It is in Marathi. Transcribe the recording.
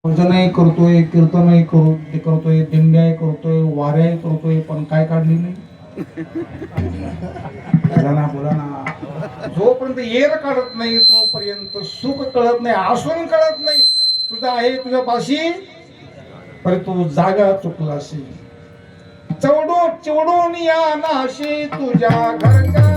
भजनही करतोय, कीर्तनही करतोय, दिंड्याही करतोय, वाऱ्याही करतोय, पण काय काढली नाही. बोला ना. जोपर्यंत येर काढत नाही तोपर्यंत सुख कळत नाही, असून कळत नाही. तुझा आहे तुझ्या पाशी, पण तू जागा चुकलाशी. चिवडून या नाशी तुझ्या घरच्या